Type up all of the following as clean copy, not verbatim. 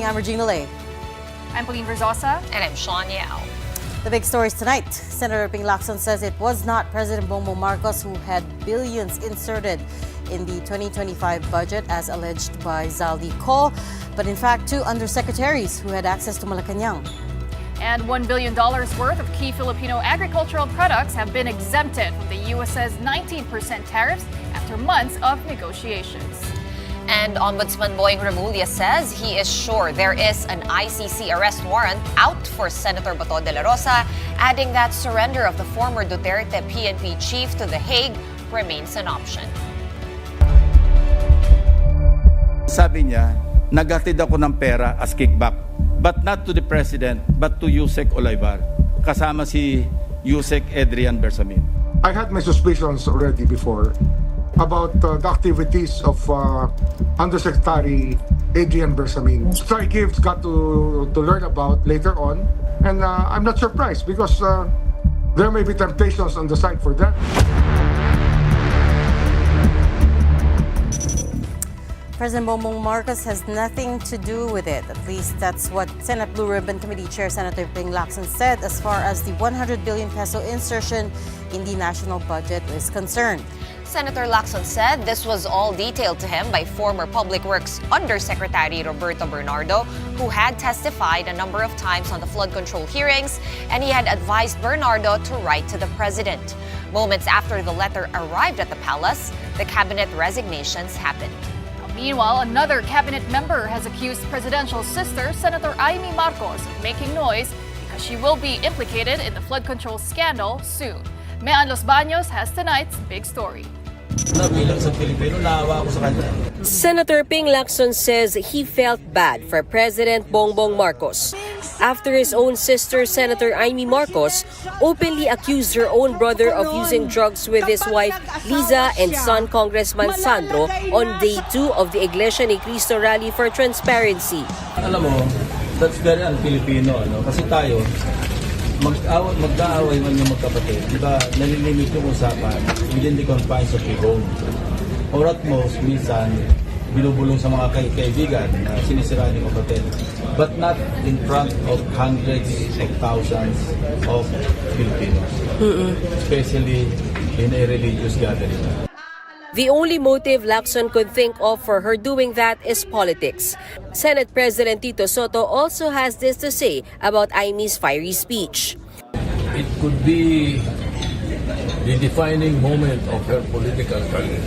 I'm Regina Lay. I'm Pauline Verzosa. And I'm Sean Yao. The big stories tonight. Senator Ping Lacson says it was not President Bongbong Marcos who had billions inserted in the 2025 budget as alleged by Zaldi Co, but in fact 2 undersecretaries who had access to Malacanang. And $1 billion worth of key Filipino agricultural products have been exempted from the US's 19% tariffs after months of negotiations. And Ombudsman Boying Remulla says he is sure there is an ICC arrest warrant out for Senator Bato de la Rosa, adding that surrender of the former Duterte PNP chief to The Hague remains an option. Sabi niya, naghatid ako ng pera as kickback, but not to the President, but to Yusek Olaybar, kasama si Yusek Adrian Bersamin. I had my suspicions already before about the activities of Undersecretary Adrian Bersamin. So I got to learn about later on, and I'm not surprised because there may be temptations on the side for that. President Bongbong Marcos has nothing to do with it. At least that's what Senate Blue Ribbon Committee Chair Senator Ping Lacson said as far as the 100 billion peso insertion in the national budget is concerned. Senator Lacson said this was all detailed to him by former Public Works Undersecretary Roberto Bernardo, who had testified a number of times on the flood control hearings, and he had advised Bernardo to write to the president. Moments after the letter arrived at the palace, the cabinet resignations happened. Meanwhile, another cabinet member has accused presidential sister, Senator Amy Marcos, of making noise because she will be implicated in the flood control scandal soon. Mean Los Baños has tonight's big story. Senator Ping Lacson says he felt bad for President Bongbong Marcos after his own sister, Senator Amy Marcos, openly accused her own brother of using drugs with his wife, Liza, and son, Congressman Sandro, on day 2 of the Iglesia ni Cristo Rally for Transparency. Alam mo, that's very un-Filipino, no? Kasi tayo, mag-aaway man yung magkapatid. Diba, nalilimit yung usapan within the confines of the home. Or at most, minsan, binubulong sa mga kaibigan na sinisiraan yung kapatid. But not in front of hundreds of thousands of Filipinos. Especially in a religious gathering. The only motive Lacson could think of for her doing that is politics. Senate President Tito Soto also has this to say about Amy's fiery speech. It could be the defining moment of her political career.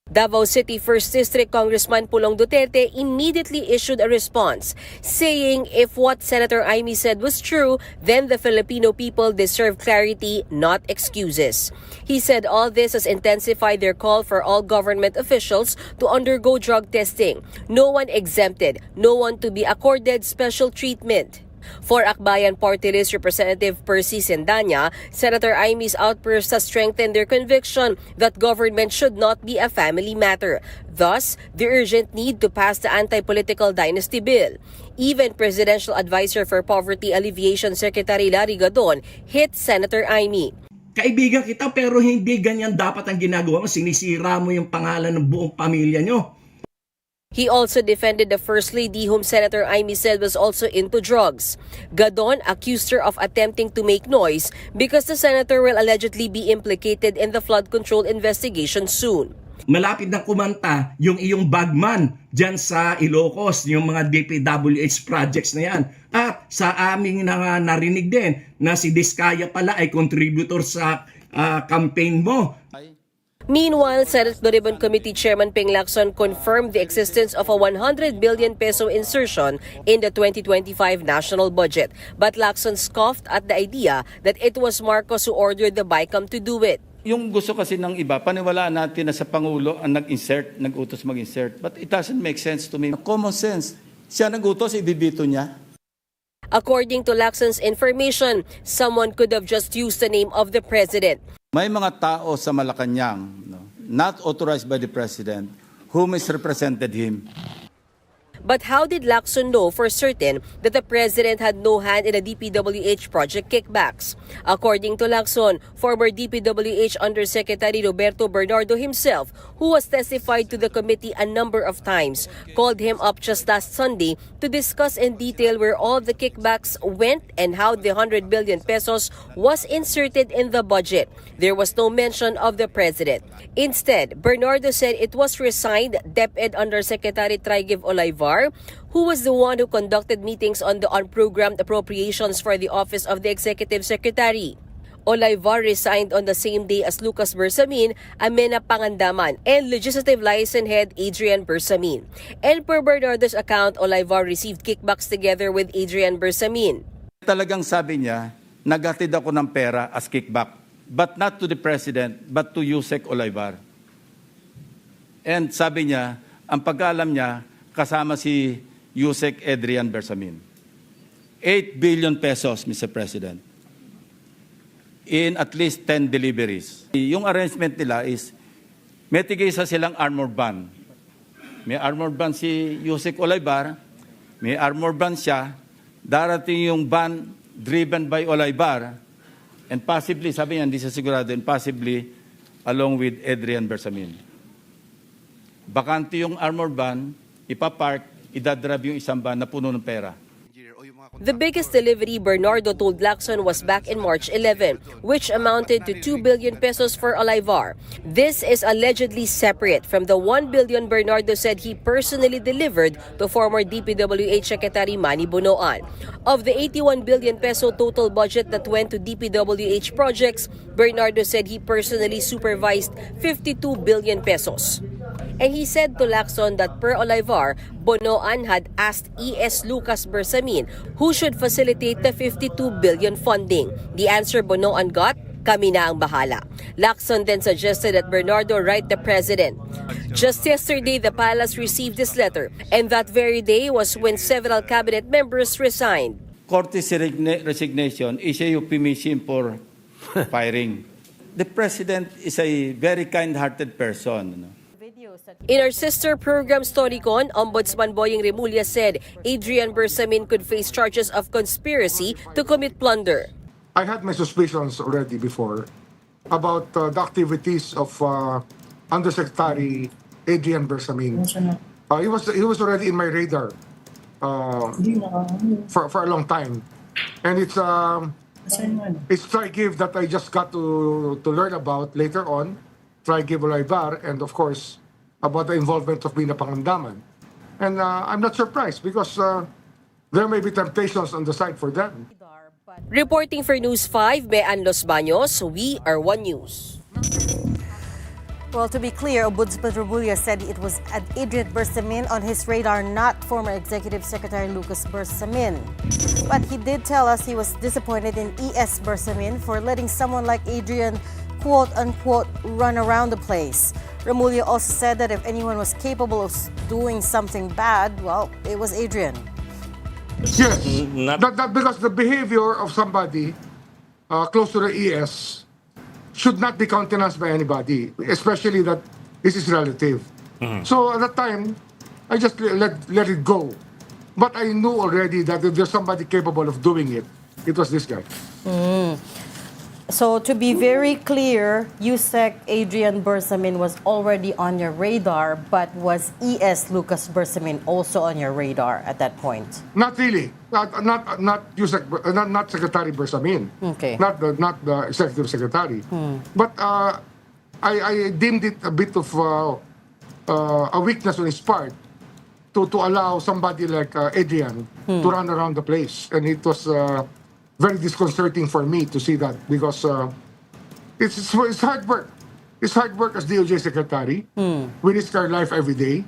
Davao City 1st District Congressman Pulong Duterte immediately issued a response, saying if what Senator Amy said was true, then the Filipino people deserve clarity, not excuses. He said all this has intensified their call for all government officials to undergo drug testing. No one exempted, no one to be accorded special treatment. For Akbayan Party List Representative Percy Sendanya, Senator Amy's outbursts has strengthened their conviction that government should not be a family matter. Thus, the urgent need to pass the anti-political dynasty bill. Even Presidential Advisor for Poverty Alleviation Secretary Larry Gadon hit Senator Amy. Kaibigan kita pero hindi ganyan dapat ang ginagawa mo. Sinisira mo yung pangalan ng buong pamilya nyo. He also defended the First Lady, whom Senator Amy said was also into drugs. Gadon accused her of attempting to make noise because the senator will allegedly be implicated in the flood control investigation soon. Malapit na kumanta yung iyong bagman dyan sa Ilocos, yung mga DPWH projects na yan. At sa aming narinig din na si Diskaya pala ay contributor sa campaign mo. Meanwhile, Senate Blue Ribbon Committee Chairman Ping Lacson confirmed the existence of a 100 billion peso insertion in the 2025 national budget. But Lacson scoffed at the idea that it was Marcos who ordered the BICAM to do it. Yung gusto kasi ng iba, paniwalaan natin na sa Pangulo ang nag-utos mag-insert. But it doesn't make sense to me. Common sense. Siya nag-utos, ibibito niya. According to Lacson's information, someone could have just used the name of the president. May mga tao sa Malacanang, not authorized by the President, who misrepresented him. But how did Lacson know for certain that the president had no hand in the DPWH project kickbacks? According to Lacson, former DPWH Undersecretary Roberto Bernardo himself, who was testified to the committee a number of times, called him up just last Sunday to discuss in detail where all the kickbacks went and how the 100 billion pesos was inserted in the budget. There was no mention of the president. Instead, Bernardo said it was resigned DepEd Undersecretary Trigiv Olayvar, who was the one who conducted meetings on the unprogrammed appropriations for the Office of the Executive Secretary. Olayvar resigned on the same day as Lucas Bersamin, Amena Pangandaman, and Legislative Liaison Head Adrian Bersamin. And per Bernardo's account, Olayvar received kickbacks together with Adrian Bersamin. Talagang sabi niya, naghatid ako ng pera as kickback, but not to the president, but to Yusek Olayvar. And sabi niya, ang pag-alam niya, kasama si Yusek Adrian Bersamin. 8 billion pesos, Mr. President, in at least 10 deliveries. Yung arrangement nila is, may tigisa silang armor van. May armor van si Yusek Olayvar, may armor van siya, darating yung van driven by Olayvar, and possibly, sabi niya, hindi siya sigurado, and possibly along with Adrian Bersamin. Bakante yung armor van, ipapark, idadrab yung isang van na puno ng pera. The biggest delivery, Bernardo told Lacson, was back in March 11, which amounted to 2 billion pesos for Olayvar. This is allegedly separate from the 1 billion Bernardo said he personally delivered to former DPWH Secretary Manny Bonoan. Of the 81 billion peso total budget that went to DPWH projects, Bernardo said he personally supervised 52 billion pesos. And he said to Lacson that per Olayvar, Bonoan had asked E.S. Lucas Bersamin who should facilitate the 52 billion funding. The answer Bonoan got, kami na ang bahala. Lacson then suggested that Bernardo write the president. Just yesterday, the palace received this letter, and that very day was when several cabinet members resigned. Cortes resignation is a euphemism for firing. The president is a very kind-hearted person. In our sister program Storycon, Ombudsman Boying Remulla said Adrian Bersamin could face charges of conspiracy to commit plunder. I had my suspicions already before about the activities of Undersecretary Adrian Bersamin. He was already in my radar for a long time, and it's Trigiv that I just got to learn about later on, Trigiv Olayvar, and of course about the involvement of Mina Pangandaman. And I'm not surprised because there may be temptations on the side for them. Reporting for News 5, Mean Los Baños, we are One News. Well, to be clear, Ombudsman Remulla said it was Adrian Bersamin on his radar, not former Executive Secretary Lucas Bersamin. But he did tell us he was disappointed in E.S. Bersamin for letting someone like Adrian, quote-unquote, run around the place. Remulla also said that if anyone was capable of doing something bad, well, it was Adrian. Yes, that because the behavior of somebody close to the ES should not be countenanced by anybody, especially that this is relative. So at that time, I just let it go. But I knew already that if there's somebody capable of doing it, it was this guy. So to be very clear, Yusek Adrian Bersamin was already on your radar, but was E.S. Lucas Bersamin also on your radar at that point? Not really. Not Yusek, not Secretary Bersamin. Okay. Not the Executive Secretary. But I deemed it a bit of a weakness on his part to allow somebody like Adrian to run around the place, and it was very disconcerting for me to see that because it's hard work. It's hard work as DOJ Secretary. We risk our life every day,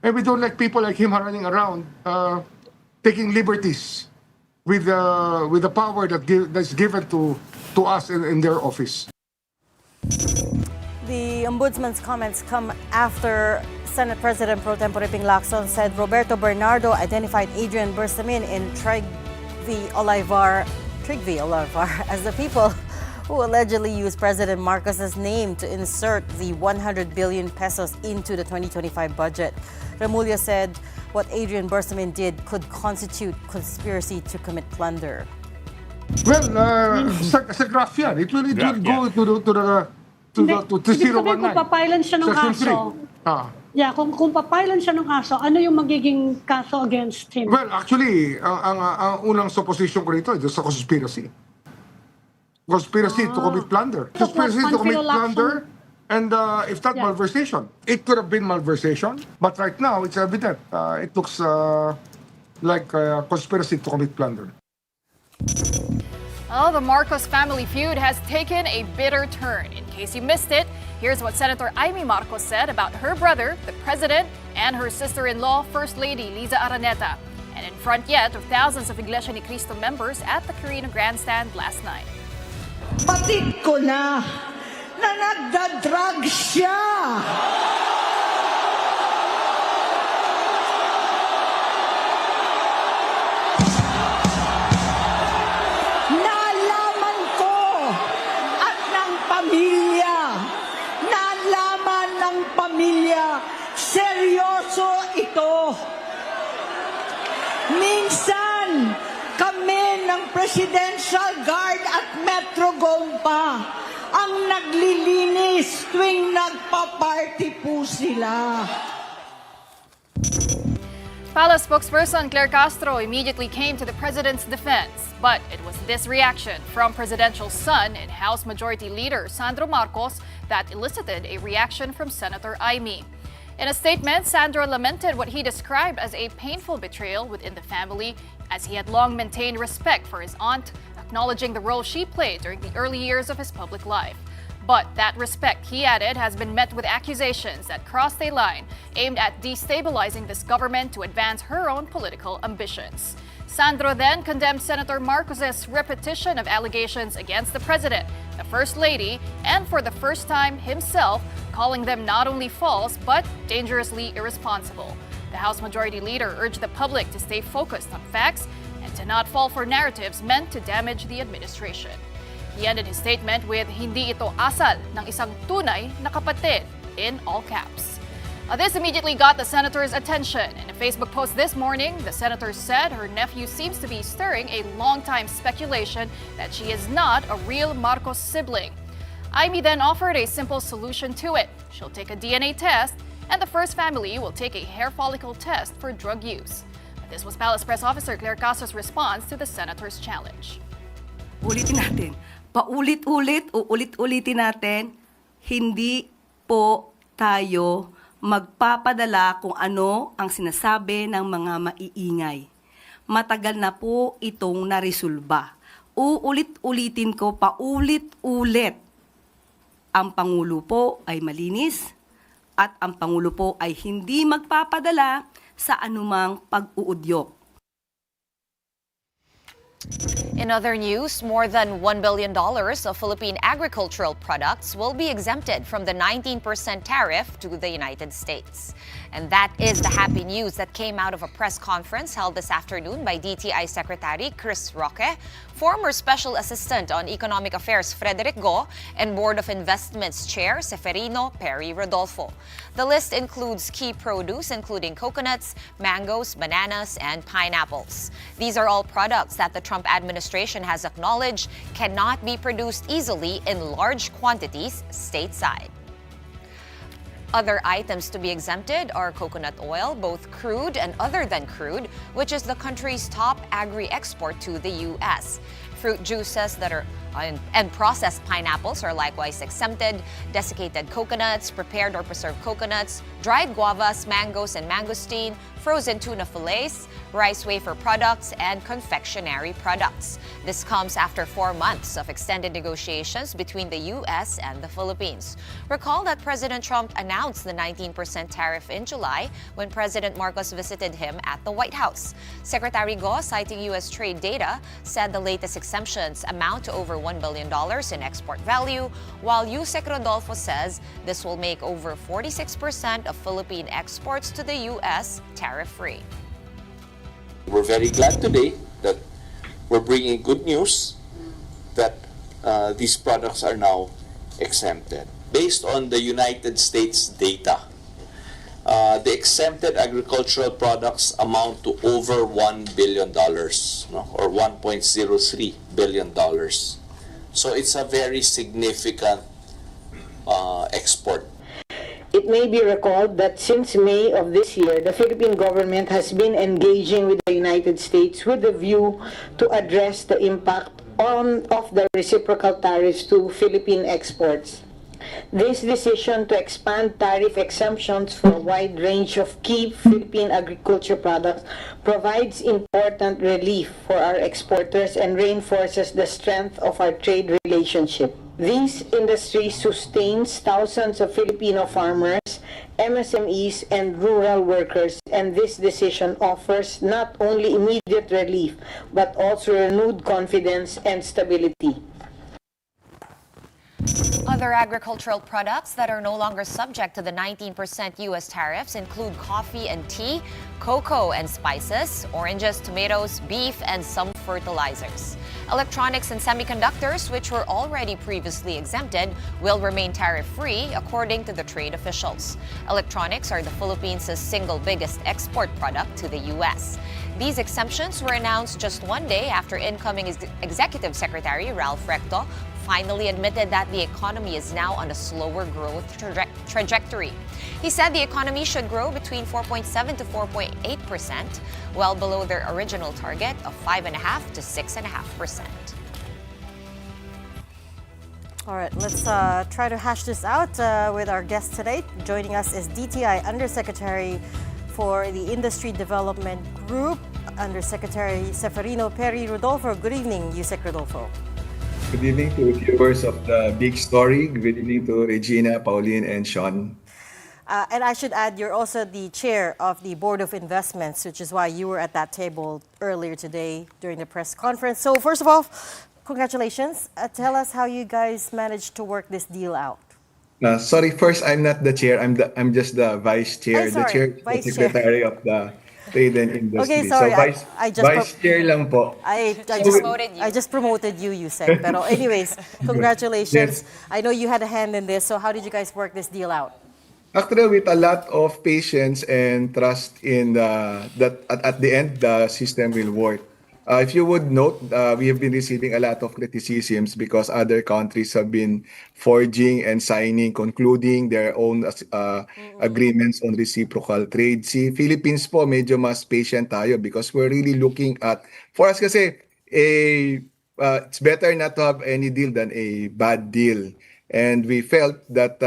and we don't like people like him running around taking liberties with the power that's given to us in their office. The Ombudsman's comments come after Senate President Pro Tempore Ping Lacson said Roberto Bernardo identified Adrian Bersamin in Trigvi Olayvar as the people who allegedly used President Marcos's name to insert the 100 billion pesos into the 2025 budget. Remulla said what Adrian Bersamin did could constitute conspiracy to commit plunder. Well, sa graph yan. It will go to Ibig sabihin, 019. kung papailan siya ng Section kaso, 3. yeah, kung papailan siya ng kaso, ano yung magiging kaso against him? Well, actually, ang unang supposition ko rito is sa conspiracy. Conspiracy to commit plunder. So, Conspiracy to commit conspiracy. plunder, and if not malversation. It could have been malversation, but right now, it's evident. It looks like conspiracy to commit plunder. Oh, the Marcos family feud has taken a bitter turn. In case you missed it, here's what Senator Amy Marcos said about her brother, the president, and her sister-in-law, First Lady Liza Araneta. And in front yet of thousands of Iglesia Ni Cristo members at the Carino Grandstand last night. Patid ko na nagda-drug siya. Nalaman ko at ng pamilya, nalaman ng pamilya, seryoso ito. Minsan, kami ng Presidential Guard at Metro Gompa ang naglilinis tuwing nagpa-party po sila. Palace spokesperson Claire Castro immediately came to the president's defense. But it was this reaction from presidential son and House Majority Leader Sandro Marcos that elicited a reaction from Senator Amy. In a statement, Sandro lamented what he described as a painful betrayal within the family, as he had long maintained respect for his aunt, acknowledging the role she played during the early years of his public life. But that respect, he added, has been met with accusations that crossed a line aimed at destabilizing this government to advance her own political ambitions. Sandro then condemned Senator Marcos's repetition of allegations against the president, the First Lady, and for the first time himself, calling them not only false but dangerously irresponsible. The House Majority Leader urged the public to stay focused on facts and to not fall for narratives meant to damage the administration. He ended his statement with, "Hindi ito asal ng isang tunay na kapatid," in all caps. This immediately got the senator's attention. In a Facebook post this morning, the senator said her nephew seems to be stirring a long-time speculation that she is not a real Marcos sibling. Amy then offered a simple solution to it. She'll take a DNA test, and the First family will take a hair follicle test for drug use. This was Palace Press Officer Claire Castro's response to the senator's challenge. Ulitin natin. Paulit-ulit, uulit-ulitin natin, hindi po tayo magpapadala kung ano ang sinasabi ng mga maiingay. Matagal na po itong naresolba. Uulit-ulitin ko paulit-ulit. Ang Pangulo po ay malinis at ang Pangulo po ay hindi magpapadala sa anumang pag-uudyok. In other news, more than $1 billion of Philippine agricultural products will be exempted from the 19% tariff to the United States. And that is the happy news that came out of a press conference held this afternoon by DTI Secretary Chris Roque, former Special Assistant on Economic Affairs Frederick Go, and Board of Investments Chair Seferino Perry Rodolfo. The list includes key produce including coconuts, mangoes, bananas, and pineapples. These are all products that the Trump administration has acknowledged cannot be produced easily in large quantities stateside. Other items to be exempted are coconut oil, both crude and other than crude, which is the country's top agri-export to the U.S. Fruit juices that are and processed pineapples are likewise exempted. Desiccated coconuts, prepared or preserved coconuts, dried guavas, mangoes and mangosteen, frozen tuna fillets, rice wafer products, and confectionery products. This comes after 4 months of extended negotiations between the U.S. and the Philippines. Recall that President Trump announced the 19% tariff in July when President Marcos visited him at the White House. Secretary Go, citing U.S. trade data, said the latest exemptions amount to over $1 billion in export value, while Yusek Rodolfo says this will make over 46% of Philippine exports to the U.S. tariff-free. We're very glad today that we're bringing good news that these products are now exempted. Based on the United States data, the exempted agricultural products amount to over $1 billion, no? Or $1.03 billion. So it's a very significant export. It may be recalled that since May of this year, the Philippine government has been engaging with the United States with a view to address the impact of the reciprocal tariffs to Philippine exports. This decision to expand tariff exemptions for a wide range of key Philippine agriculture products provides important relief for our exporters and reinforces the strength of our trade relationship. These industries sustains thousands of Filipino farmers, MSMEs, and rural workers, and this decision offers not only immediate relief, but also renewed confidence and stability. Other agricultural products that are no longer subject to the 19% U.S. tariffs include coffee and tea, cocoa and spices, oranges, tomatoes, beef, and some fertilizers. Electronics and semiconductors, which were already previously exempted, will remain tariff-free, according to the trade officials. Electronics are the Philippines' single biggest export product to the U.S. These exemptions were announced just one day after incoming Executive Secretary Ralph Recto finally admitted that the economy is now on a slower growth trajectory. He said the economy should grow between 4.7 to 4.8%, well below their original target of 5.5 to 6.5%. All right, let's try to hash this out with our guest today. Joining us is DTI Undersecretary for the Industry Development Group, Undersecretary Seferino Peri Rodolfo. Good evening, Yusek Rodolfo. Good evening to viewers of The Big Story. Good evening to Regina, Pauline, and Sean. And I should add, you're also the chair of the Board of Investments, which is why you were at that table earlier today during the press conference. So first of all, congratulations. Tell us how you guys managed to work this deal out. Sorry, first, I'm not the chair. I'm just the vice chair. Ay, sorry, the chair, vice the secretary of the Trade and Industry. Okay, sorry. So vice chair lang po. I just promoted you, Yusek. Pero anyways, congratulations. Yes. I know you had a hand in this. So how did you guys work this deal out? Actually, with a lot of patience and trust in that at the end, the system will work. If you would note, we have been receiving a lot of criticisms because other countries have been forging and signing, concluding their own agreements on reciprocal trade. Si Philippines po, medyo mas patient tayo because we're really looking at, for us kasi, it's better not to have any deal than a bad deal. And we felt that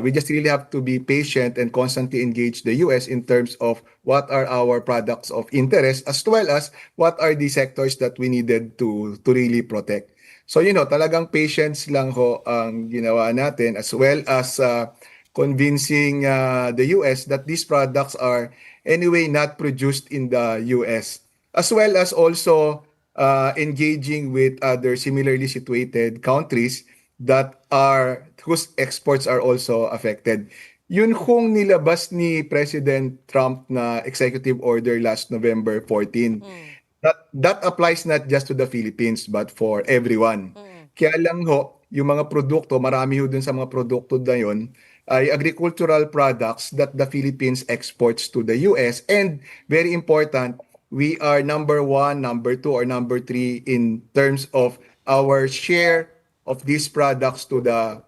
we just really have to be patient and constantly engage the US in terms of what are our products of interest as well as what are the sectors that we needed to really protect. So, talagang patience lang ho ang ginawa natin as well as convincing the US that these products are anyway not produced in the US, as well as also engaging with other similarly situated countries that whose exports are also affected. Yun kung nilabas ni President Trump na executive order last November 14. That applies not just to the Philippines but for everyone. Kaya lang ho, yung mga produkto, marami ho dun sa mga produkto na yun, ay agricultural products that the Philippines exports to the US. And very important, we are number 1, number 2, or number 3 in terms of our share of these products to the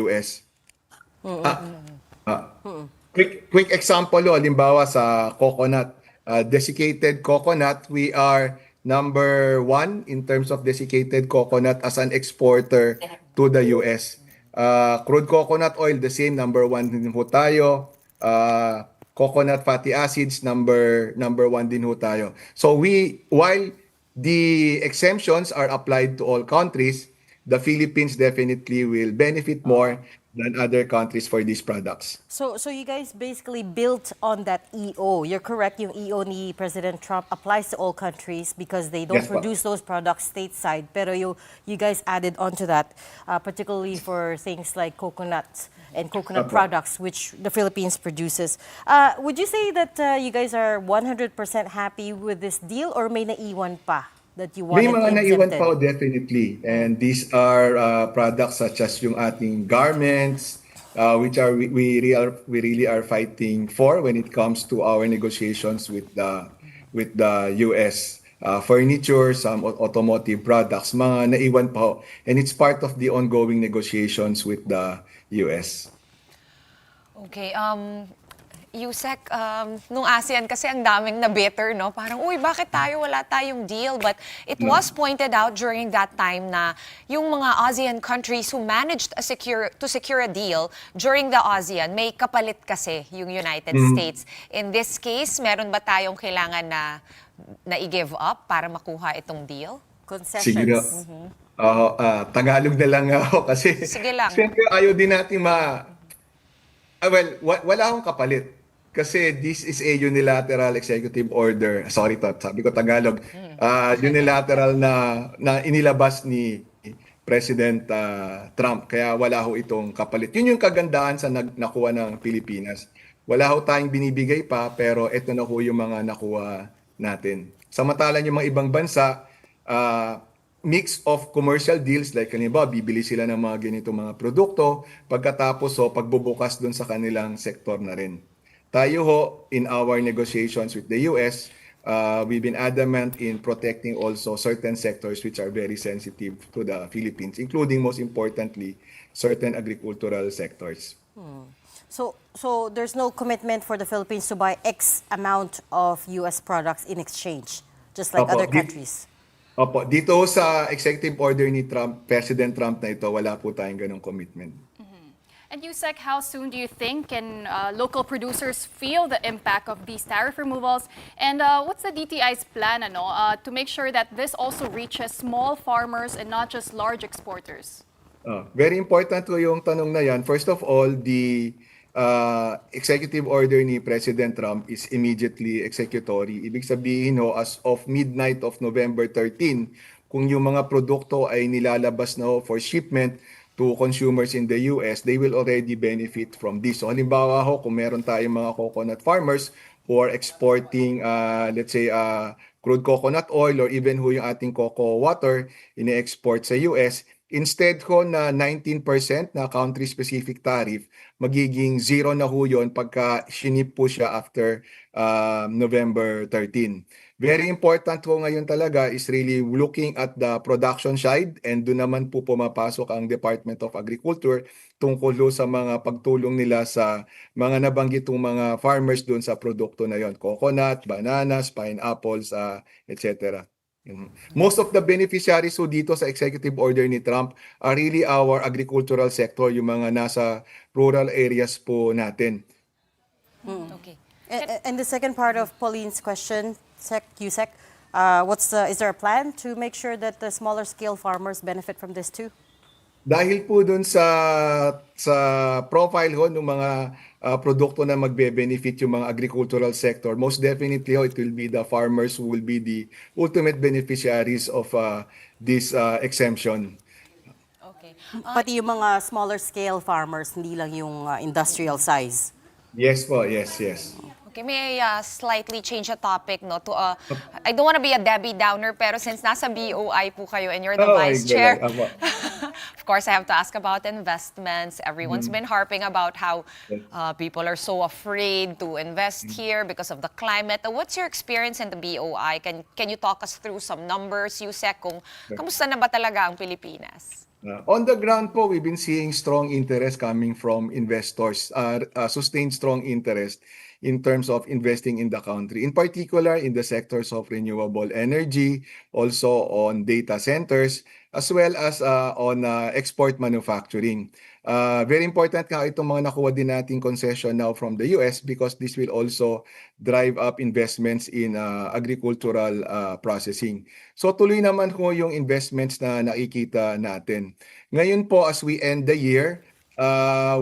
US. Quick example, halimbawa sa coconut, desiccated coconut, we are number 1 in terms of desiccated coconut as an exporter to the US. Crude coconut oil, the same, number 1 din ho tayo. Coconut fatty acids, number 1 din ho tayo. So while the exemptions are applied to all countries, the Philippines definitely will benefit more than other countries for these products. So you guys basically built on that EO. You're correct, yung EO ni President Trump applies to all countries because they don't produce those products stateside. Pero you guys added onto that, particularly for things like coconuts and coconut products, which the Philippines produces. Would you say that you guys are 100% happy with this deal or may naiwan pa that you wanted May mga naiwan exempted? pa definitely. And these are products such as yung ating garments, which are we really are fighting for when it comes to our negotiations with the US. Furniture, some automotive products, mga naiwan pa ho. And it's part of the ongoing negotiations with the US. Okay, Yusek, nung ASEAN kasi ang daming na bitter, no? Parang, uy, bakit wala tayong deal? But it was pointed out during that time na yung mga ASEAN countries who managed to secure a deal during the ASEAN, may kapalit kasi yung United States. In this case, meron ba tayong kailangan na i-give up para makuha itong deal? Concessions. Siguro. Tagalog na lang ako kasi Sige lang. siyempre ayaw din natin wala akong kapalit. Kasi this is a unilateral executive order. Sorry, sabi ko Tagalog. Unilateral na inilabas ni President Trump. Kaya wala ho itong kapalit. Yun yung kagandahan sa nakuha ng Pilipinas. Wala ho tayong binibigay pa, pero ito na ho yung mga nakuha natin. Samantalang yung mga ibang bansa, mix of commercial deals, like kanina bibili sila ng mga ganitong mga produkto, pagkatapos pagbubukas dun sa kanilang sektor na rin. Tayo ho, in our negotiations with the US, we've been adamant in protecting also certain sectors which are very sensitive to the Philippines, including, most importantly, certain agricultural sectors. So there's no commitment for the Philippines to buy X amount of US products in exchange, just like other countries? Opo, dito sa executive order ni President Trump na ito, wala po tayong ganong commitment. And Yusek, how soon do you think can local producers feel the impact of these tariff removals? And what's the DTI's plan to make sure that this also reaches small farmers and not just large exporters? Very important po yung tanong na yan. First of all, the executive order ni President Trump is immediately executory. Ibig sabihin as of midnight of November 13, kung yung mga produkto ay nilalabas na for shipment to consumers in the US, they will already benefit from this. So halimbawa kung meron tayong mga coconut farmers who are exporting, let's say, crude coconut oil or even yung ating cocoa water ini-export sa US, instead na 19% na country-specific tariff, magiging zero na yun pagka shinip po siya after November 13. Very important ngayon talaga is really looking at the production side, and doon naman po pumapasok ang Department of Agriculture tungkol sa mga pagtulong nila sa mga nabanggitong mga farmers doon sa produkto na yon, coconut, bananas, pineapples, etc. Most of the beneficiaries dito sa executive order ni Trump are really our agricultural sector, yung mga nasa rural areas po natin. Okay. And the second part of Pauline's question, Yusek, is there a plan to make sure that the smaller scale farmers benefit from this too? Dahil po dun sa profile ng mga produkto na magbe-benefit yung mga agricultural sector, most definitely it will be the farmers who will be the ultimate beneficiaries of this exemption. Okay. Pati yung mga smaller scale farmers, hindi lang yung industrial size. Yes po, yes. Okay, may I slightly change the topic to I don't want to be a Debbie Downer, pero since nasa BOI po kayo and you're the vice chair, of course I have to ask about investments. Everyone's been harping about how people are so afraid to invest here because of the climate. What's your experience in the BOI? Can you talk us through some numbers, Yusek, kung kamusta na ba talaga ang Pilipinas? On the ground po, we've been seeing strong interest coming from investors, sustained strong interest in terms of investing in the country, in particular in the sectors of renewable energy, also on data centers, as well as on export manufacturing. Very important itong mga nakuha din nating concession now from the US, because this will also drive up investments in agricultural processing. So tuloy naman yung investments na nakikita natin. Ngayon po, as we end the year,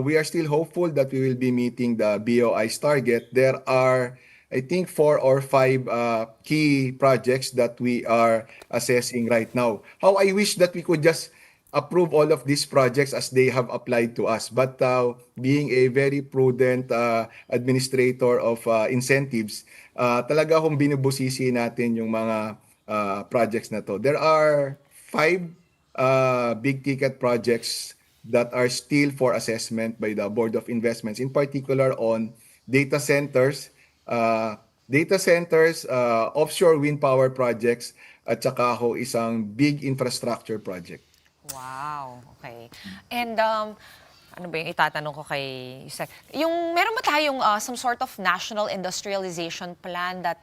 we are still hopeful that we will be meeting the BOI's target. There are, I think, 4 or 5 key projects that we are assessing right now. How I wish that we could just approve all of these projects as they have applied to us. But being a very prudent administrator of incentives, talaga binubusisi natin yung mga projects na to. There are 5 big ticket projects that are still for assessment by the Board of Investments, in particular on data centers, uh, offshore wind power projects, at saka ho isang big infrastructure project. Wow, okay. And ano ba yung itatanong ko kay Yusek? Yung meron ba tayong some sort of national industrialization plan that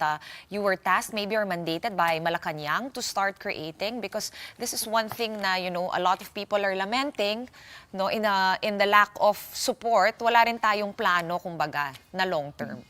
you were tasked maybe or mandated by Malacanang to start creating? Because this is one thing na a lot of people are lamenting, no, in the lack of support. Wala rin tayong plano kumbaga na long term.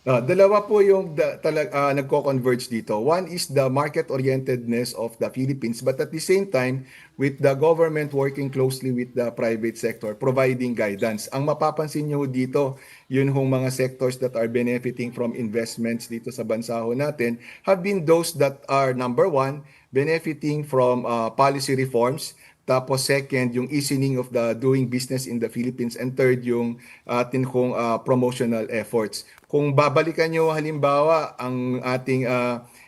Dalawa po yung nagko-converge dito. One is the market-orientedness of the Philippines, but at the same time, with the government working closely with the private sector, providing guidance. Ang mapapansin nyo dito, yun hong mga sectors that are benefiting from investments dito sa bansa ho natin have been those that are, number one, benefiting from policy reforms. Tapos second, yung easing of the doing business in the Philippines. And third, yung atin kong promotional efforts. Kung babalikan nyo halimbawa ang ating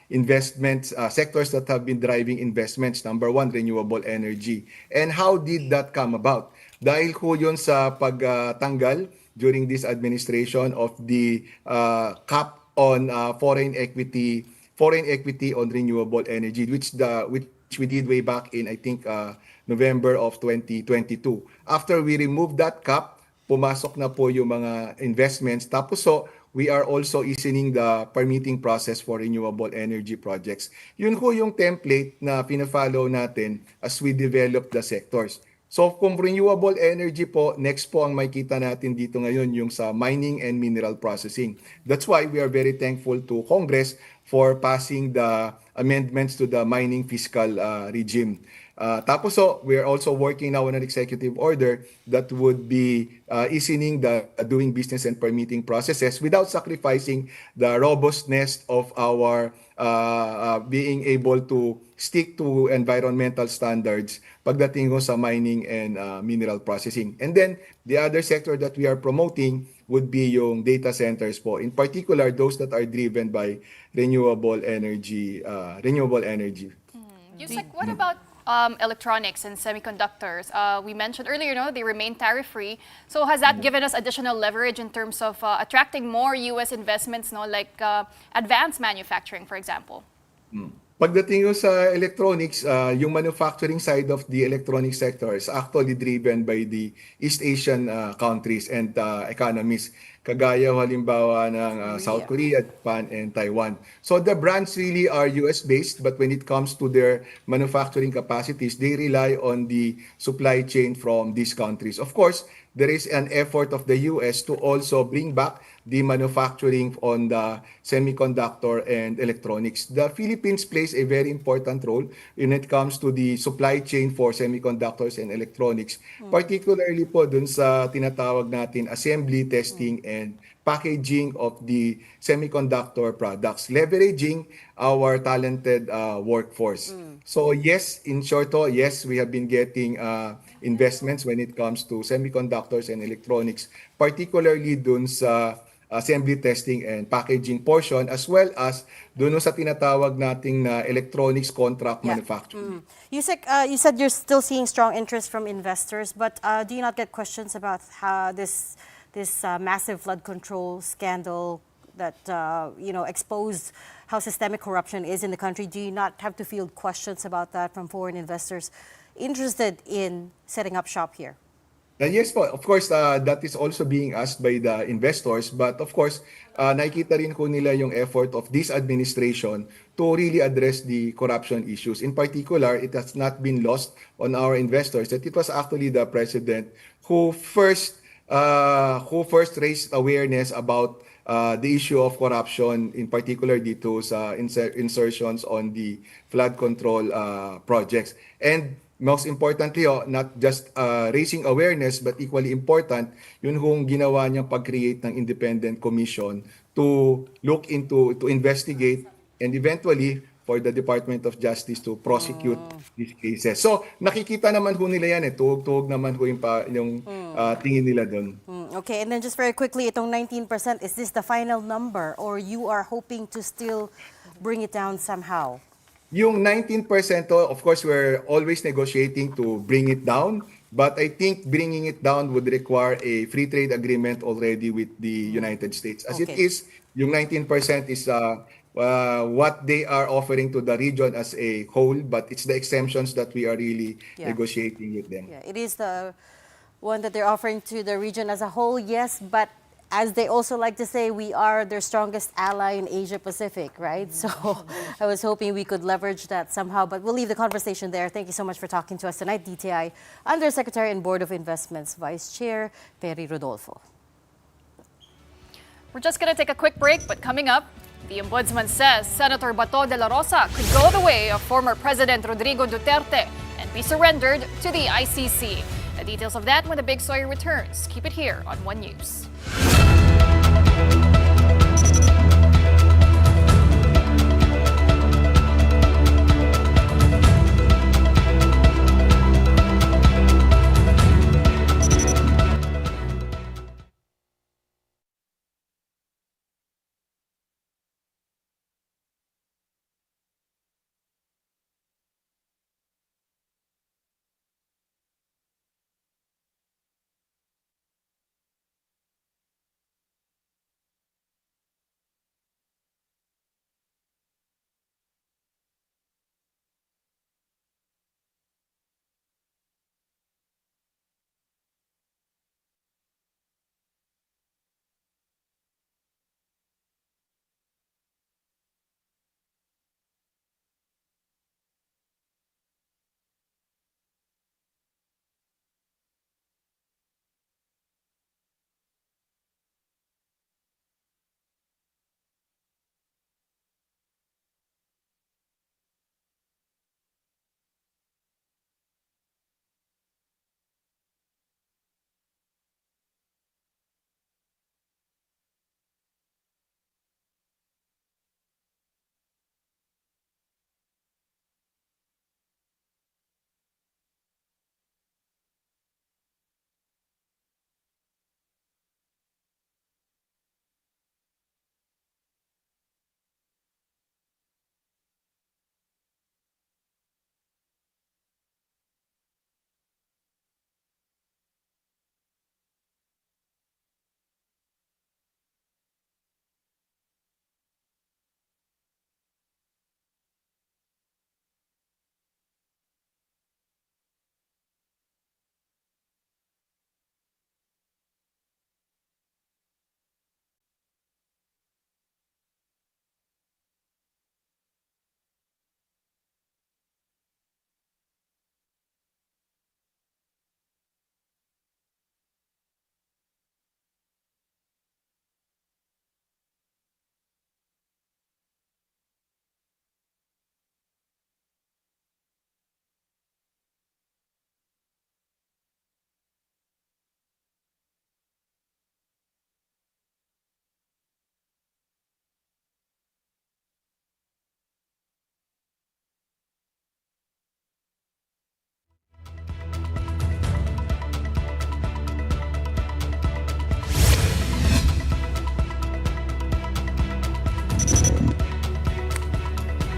investments, sectors that have been driving investments, number one, renewable energy. And how did that come about? Dahil ko yun sa pagtanggal during this administration of the cap on foreign equity on renewable energy, which we did way back in, I think, November of 2022. After we removed that cap, pumasok na po yung mga investments. Tapos we are also easing the permitting process for renewable energy projects. Yun ho yung template na pina-follow natin as we develop the sectors. So kung renewable energy po, next po ang makita natin dito ngayon yung sa mining and mineral processing. That's why we are very thankful to Congress for passing the amendments to the mining fiscal regime. Tapos we are also working now on an executive order that would be easing the doing business and permitting processes without sacrificing the robustness of our being able to stick to environmental standards pagdating ko sa mining and mineral processing. And then the other sector that we are promoting would be yung data centers po, in particular those that are driven by renewable energy. Yusek, what about electronics and semiconductors? We mentioned earlier, they remain tariff-free. So has that given us additional leverage in terms of attracting more U.S. investments, like advanced manufacturing, for example? Pagdating ko sa electronics, yung manufacturing side of the electronic sector is actually driven by the East Asian countries and economies. Kagaya halimbawa ng South Korea, Japan, and Taiwan. So the brands really are US-based, but when it comes to their manufacturing capacities, they rely on the supply chain from these countries. Of course, there is an effort of the US to also bring back the manufacturing on the semiconductor and electronics. The Philippines plays a very important role when it comes to the supply chain for semiconductors and electronics, particularly po dun sa tinatawag natin assembly, testing, and packaging of the semiconductor products, leveraging our talented workforce. So yes, in short, yes, we have been getting investments when it comes to semiconductors and electronics, particularly dun sa assembly, testing, and packaging portion, as well as dun sa tinatawag nating na electronics contract manufacturing. Yusek, you said you're still seeing strong interest from investors, but do you not get questions about how this massive flood control scandal that exposed how systemic corruption is in the country? Do you not have to field questions about that from foreign investors interested in setting up shop here? Yes po, of course, that is also being asked by the investors. But of course, nakikita rin ko nila yung effort of this administration to really address the corruption issues. In particular, it has not been lost on our investors that it was actually the president who first raised awareness about the issue of corruption, in particular dito sa insertions on the flood control projects. And most importantly, not just raising awareness, but equally important, yun hong ginawa niyang pag-create ng independent commission to look into, to investigate, and eventually for the Department of Justice to prosecute these cases. So nakikita naman ho nila yan, tuhog-tuhog naman ho yung tingin nila doon. Okay, and then just very quickly, itong 19%, is this the final number or you are hoping to still bring it down somehow? Yung 19%, of course, we're always negotiating to bring it down. But I think bringing it down would require a free trade agreement already with the United States. As it Okay. is, yung 19% is what they are offering to the region as a whole, but it's the exemptions that we are really Yeah. negotiating with them. Yeah, it is the one that they're offering to the region as a whole, yes, but as they also like to say, we are their strongest ally in Asia Pacific, right? So I was hoping we could leverage that somehow, but we'll leave the conversation there. Thank you so much for talking to us tonight, DTI Undersecretary and Board of Investments Vice Chair Perry Rodolfo. We're just going to take a quick break, but coming up, the Ombudsman says Senator Bato de la Rosa could go the way of former President Rodrigo Duterte and be surrendered to the ICC. The details of that when the big story returns. Keep it here on One News.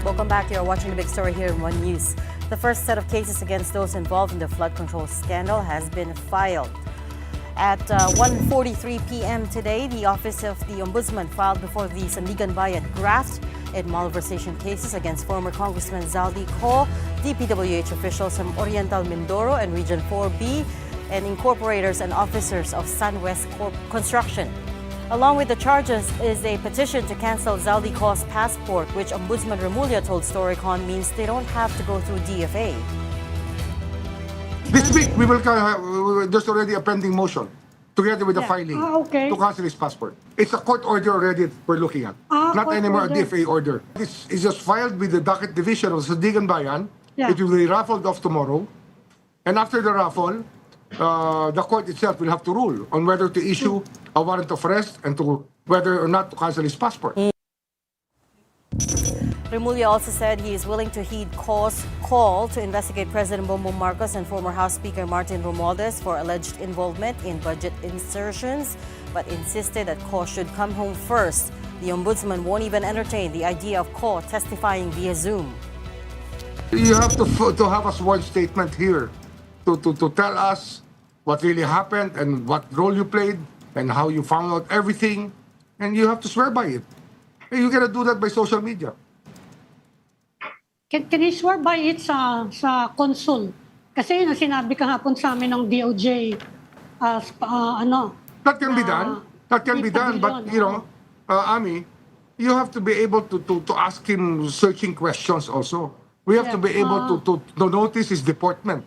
Welcome back. You're watching the big story here in One News. The first set of cases against those involved in the flood control scandal has been filed. At 1:43 p.m. today, the Office of the Ombudsman filed before the Sandigan Bayan graft and malversation cases against former Congressman Zaldi Co, DPWH officials from Oriental Mindoro and Region 4B, and incorporators and officers of SunWest Construction. Along with the charges is a petition to cancel Zaldi Co's passport, which Ombudsman Remulla told Storycon means they don't have to go through DFA. This week, we will there's already a pending motion together with the filing okay. to cancel his passport. It's a court order already we're looking at. Not court anymore order. a DFA order. This is just filed with the docket division of Sandigan Bayan. Yeah. It will be raffled off tomorrow. And after the raffle, the court itself will have to rule on whether to issue a warrant of arrest and to whether or not to cancel his passport. Remulla also said he is willing to heed Co's call to investigate President Bongbong Marcos and former House Speaker Martin Romualdez for alleged involvement in budget insertions, but insisted that Co should come home first. The Ombudsman won't even entertain the idea of Co testifying via Zoom. You have to have a sworn statement here to tell us what really happened and what role you played and how you found out everything, and you have to swear by it. And you cannot do that by social media. Can you swear by it sa consul? Kasi yun ang sinabi kahapon sa amin ng DOJ, That can be done. That can be done. But, you know, Ami, you have to be able to ask him searching questions also. We have to be able to notice his deportment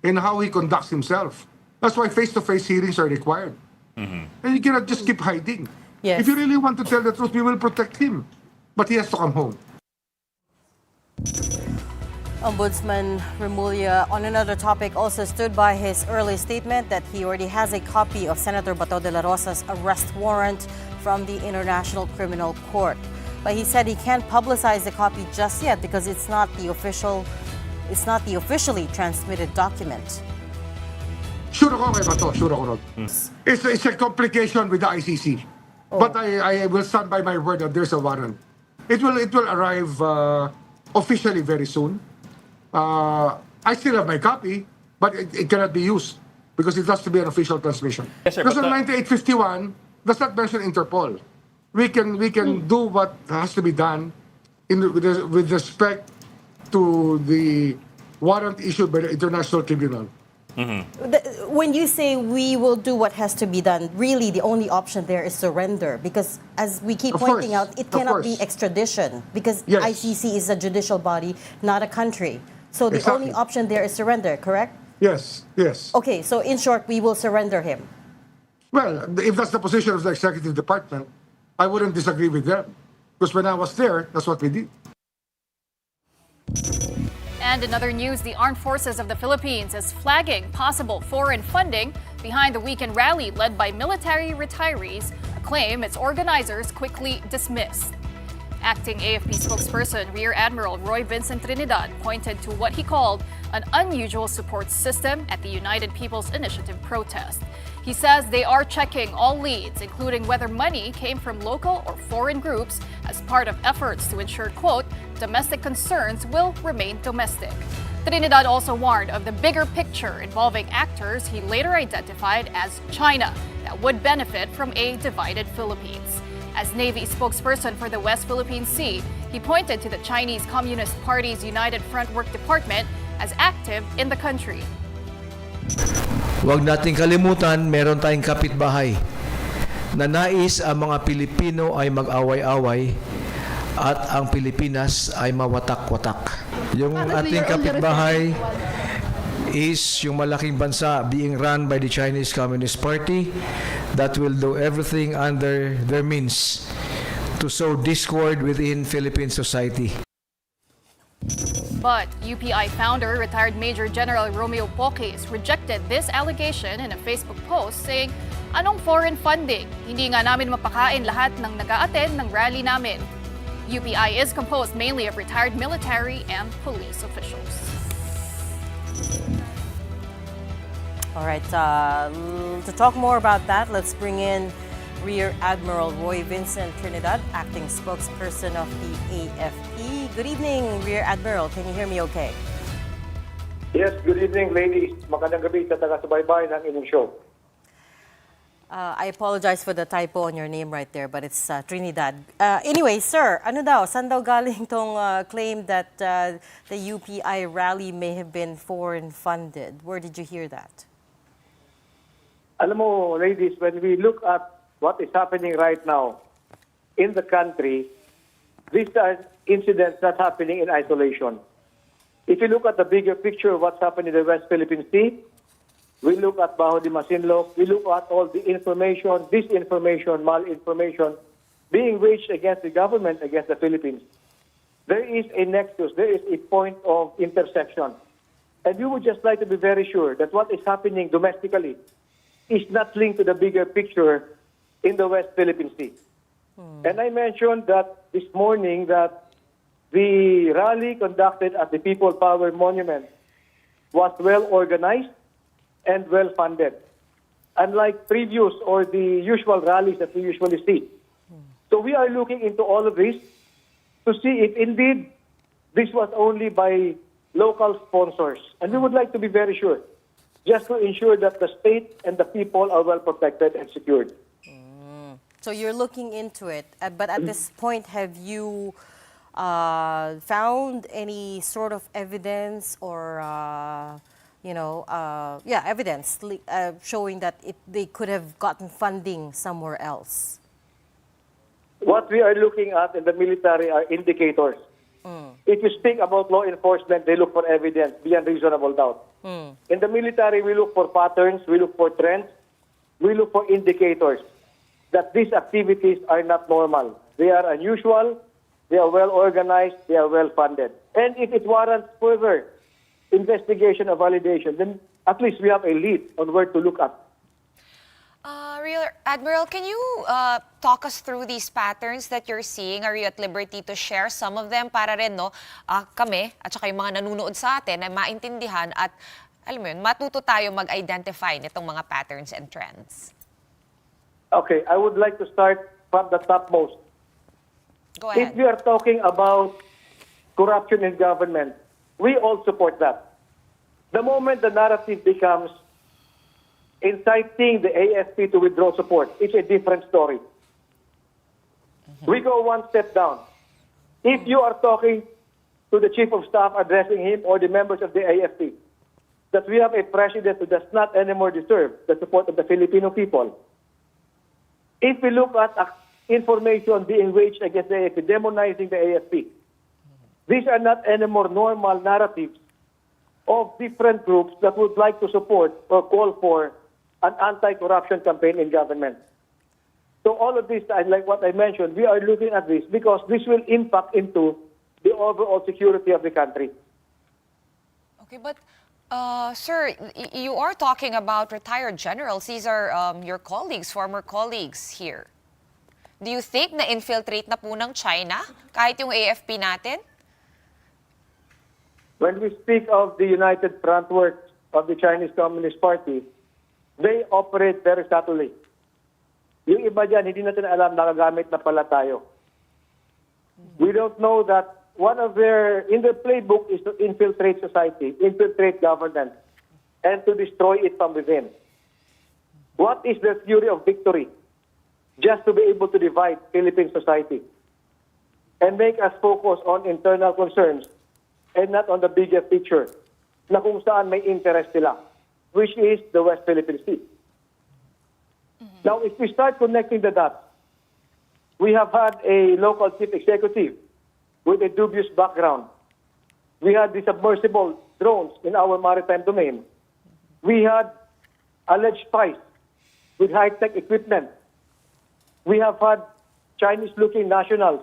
and how he conducts himself. That's why face-to-face hearings are required. And you cannot just keep hiding. Yes. If you really want to tell the truth, we will protect him. But he has to come home. Ombudsman Remulla, on another topic, also stood by his early statement that he already has a copy of Senator Bato de la Rosa's arrest warrant from the International Criminal Court. But he said he can't publicize the copy just yet because it's not the officially transmitted document. Sure ako kay Bato, sure ako ron. It's a complication with the ICC. But I will stand by my word that there's a warrant. It will arrive officially very soon. I still have my copy, but it cannot be used because it has to be an official transmission. Yes, sir, because but 9851 does not mention Interpol. We can do what has to be done with respect to the warrant issued by the International Tribunal. When you say we will do what has to be done, really the only option there is surrender, because as we keep pointing out, it cannot be extradition because ICC is a judicial body, not a country. So the only option there is surrender, correct? Yes. Okay, so in short, we will surrender him. Well, if that's the position of the executive department, I wouldn't disagree with them. Because when I was there, that's what we did. And in other news, the Armed Forces of the Philippines is flagging possible foreign funding behind the weekend rally led by military retirees, a claim its organizers quickly dismissed. Acting AFP spokesperson Rear Admiral Roy Vincent Trinidad pointed to what he called an unusual support system at the United People's Initiative protest. He says they are checking all leads, including whether money came from local or foreign groups as part of efforts to ensure, quote, domestic concerns will remain domestic. Trinidad also warned of the bigger picture involving actors he later identified as China that would benefit from a divided Philippines. As Navy spokesperson for the West Philippine Sea, he pointed to the Chinese Communist Party's United Front Work Department as active in the country. Huwag nating kalimutan, meron tayong kapitbahay na nais ang mga Pilipino ay mag-away-away at ang Pilipinas ay mawatak-watak. Yung ating kapitbahay is yung malaking bansa being run by the Chinese Communist Party that will do everything under their means to sow discord within Philippine society. But UPI founder, retired Major General Romeo Poques, rejected this allegation in a Facebook post saying, anong foreign funding? Hindi nga namin mapakain lahat ng nag-a-attend ng rally namin. UPI is composed mainly of retired military and police officials. All right, to talk more about that, let's bring in Rear Admiral Roy Vincent Trinidad, acting spokesperson of the AFP. Good evening, Rear Admiral. Can you hear me okay? Yes, good evening, ladies. Magandang gabi sa taga-subaybay ng inyong show. I apologize for the typo on your name right there, but it's Trinidad. Anyway, sir, ano daw? Saan daw galing tong claim that the UPI rally may have been foreign funded? Where did you hear that? Alam mo, ladies, when we look at what is happening right now in the country, these are incidents not happening in isolation. If you look at the bigger picture of what's happening in the West Philippine Sea, we look at Bajo de Masinloc, we look at all the information, disinformation, malinformation being waged against the government, against the Philippines. There is a nexus, there is a point of intersection. And we would just like to be very sure that what is happening domestically is not linked to the bigger picture in the West Philippine Sea. And I mentioned that this morning that the rally conducted at the People Power Monument was well organized and well funded, unlike previous or the usual rallies that we usually see. So we are looking into all of this to see if indeed this was only by local sponsors. And we would like to be very sure just to ensure that the state and the people are well protected and secured. So you're looking into it, but at this point, have you found any sort of evidence or, evidence showing that they could have gotten funding somewhere else? What we are looking at in the military are indicators. If you speak about law enforcement, they look for evidence beyond reasonable doubt. In the military, we look for patterns, we look for trends, we look for indicators that these activities are not normal. They are unusual, they are well organized, they are well funded. And if it warrants further investigation or validation, then at least we have a lead on where to look at. Rear Admiral, can you talk us through these patterns that you're seeing? Are you at liberty to share some of them para rin kami at saka yung mga nanonood sa atin ay maintindihan at alam mo yun, matuto tayo mag-identify nitong mga patterns and trends? Okay, I would like to start from the topmost. Go ahead. If we are talking about corruption in government, we all support that. The moment the narrative becomes inciting the AFP to withdraw support, it's a different story. We go one step down. If you are talking to the Chief of Staff, addressing him or the members of the AFP, that we have a president who does not anymore deserve the support of the Filipino people. If we look at information being waged against the AFP, demonizing the AFP, these are not anymore normal narratives of different groups that would like to support or call for an anti-corruption campaign in government. So all of this, like what I mentioned, we are looking at this because this will impact into the overall security of the country. Okay, but sir, you are talking about retired generals. These are your colleagues, former colleagues here. Do you think na infiltrate na po ng China kahit yung AFP natin? When we speak of the United Front Works of the Chinese Communist Party, they operate very subtly. Yung iba dyan, hindi natin alam, nakagamit na pala tayo. We don't know that one of in their playbook is to infiltrate society, infiltrate government, and to destroy it from within. What is their theory of victory? Just to be able to divide Philippine society and make us focus on internal concerns and not on the bigger picture na kung saan may interest sila, which is the West Philippine Sea. Now, if we start connecting the dots, we have had a local chief executive with a dubious background. We had the submersible drones in our maritime domain. We had alleged spies with high-tech equipment. We have had Chinese-looking nationals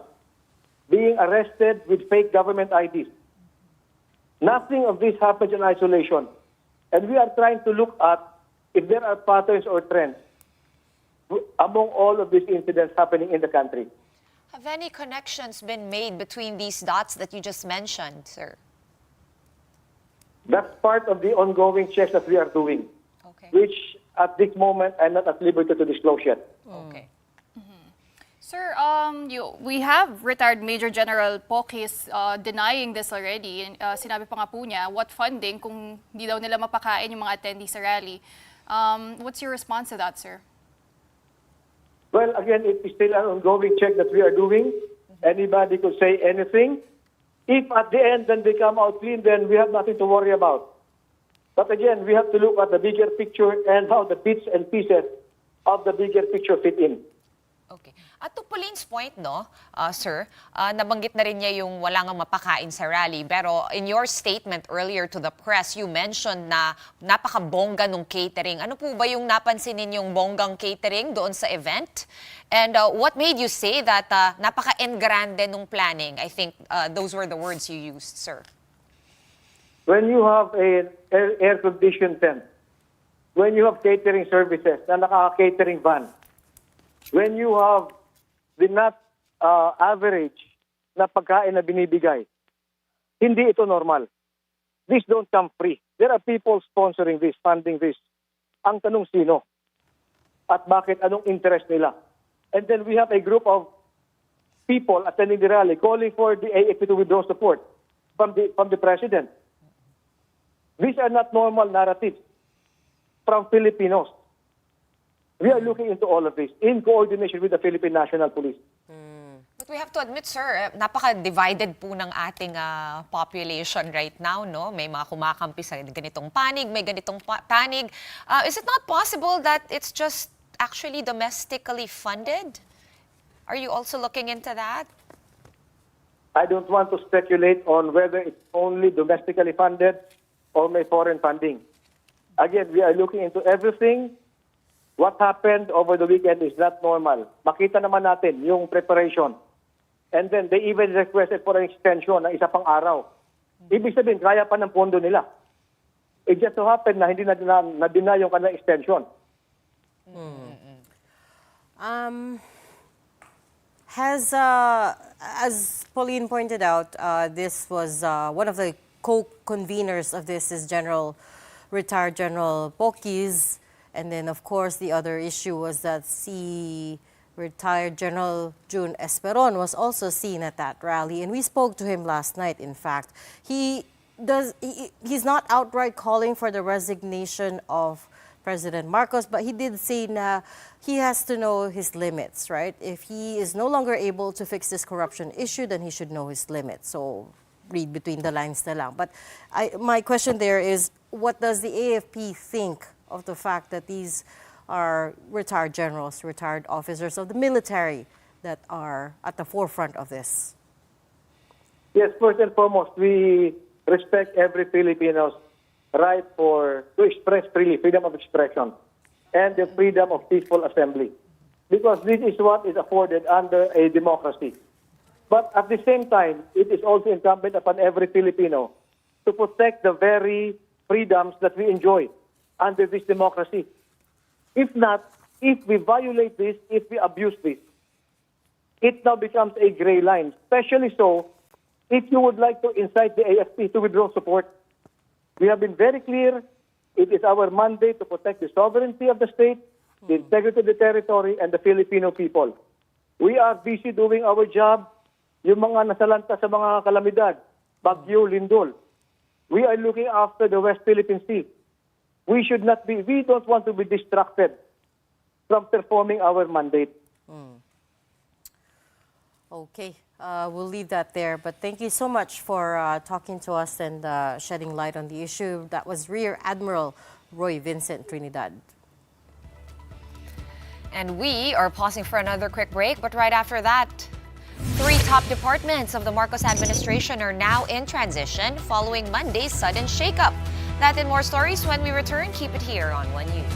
being arrested with fake government IDs. Nothing of this happens in isolation. And we are trying to look at if there are patterns or trends among all of these incidents happening in the country. Have any connections been made between these dots that you just mentioned, sir? That's part of the ongoing checks that we are doing, which at this moment I'm not at liberty to disclose yet. Okay. Sir, we have retired Major General Pokis denying this already. Sinabi pa nga po niya, what funding kung hindi daw nila mapakain yung mga attendees sa rally. What's your response to that, sir? Well, again, it is still an ongoing check that we are doing. Anybody could say anything. If at the end then they come out clean, then we have nothing to worry about. But again, we have to look at the bigger picture and how the bits and pieces of the bigger picture fit in. Okay. At to Pauline's point, no, sir, nabanggit na rin niya yung wala nga mapakain sa rally. Pero in your statement earlier to the press, you mentioned na napakabongga nung catering. Ano po ba yung napansin ninyong bonggang catering doon sa event? And what made you say that napaka-engrande nung planning? I think those were the words you used, sir. When you have an air-conditioned tent, when you have catering services na naka-catering van, when you have the not average na pagkain na binibigay, hindi ito normal. This don't come free. There are people sponsoring this, funding this. Ang tanong sino? At bakit? Anong interest nila? And then we have a group of people attending the rally calling for the AFP to withdraw support from the president. These are not normal narratives. from Filipinos. We are looking into all of this in coordination with the Philippine National Police. But we have to admit, sir, napaka-divided po ng ating population right now, no? May mga kumakampi sa ganitong panig, may ganitong panig. Is it not possible that it's just actually domestically funded? Are you also looking into that? I don't want to speculate on whether it's only domestically funded or may foreign funding. Again, we are looking into everything. What happened over the weekend is not normal. Makita naman natin yung preparation. And then they even requested for an extension ng isa pang araw. Ibig sabihin, kaya pa ng pondo nila. It just so happened na hindi na-deny yung kanilang extension. As Pauline pointed out, this was one of the co-conveners of this is retired General Pokis. And then, of course, the other issue was that retired General June Esperon was also seen at that rally. And we spoke to him last night, in fact. He's not outright calling for the resignation of President Marcos, but he did say na he has to know his limits, right? If he is no longer able to fix this corruption issue, then he should know his limits. So read between the lines na lang. But my question there is, what does the AFP think of the fact that these are retired generals, retired officers of the military that are at the forefront of this? Yes, first and foremost, we respect every Filipino's right to express freely, freedom of expression, and the freedom of peaceful assembly. Because this is what is afforded under a democracy. But at the same time, it is also incumbent upon every Filipino to protect the very freedoms that we enjoy under this democracy. If not, if we violate this, if we abuse this, it now becomes a gray line, especially so if you would like to incite the AFP to withdraw support. We have been very clear. It is our mandate to protect the sovereignty of the state, the integrity of the territory, and the Filipino people. We are busy doing our job. Yung mga nasalanta sa mga kalamidad, Bagyo, Lindol. We are looking after the West Philippine Sea. We don't want to be distracted from performing our mandate. Okay, we'll leave that there. But thank you so much for talking to us and shedding light on the issue. That was Rear Admiral Roy Vincent Trinidad. And we are pausing for another quick break, but right after that, 3 top departments of the Marcos administration are now in transition following Monday's sudden shakeup. That and more stories when we return. Keep it here on One News.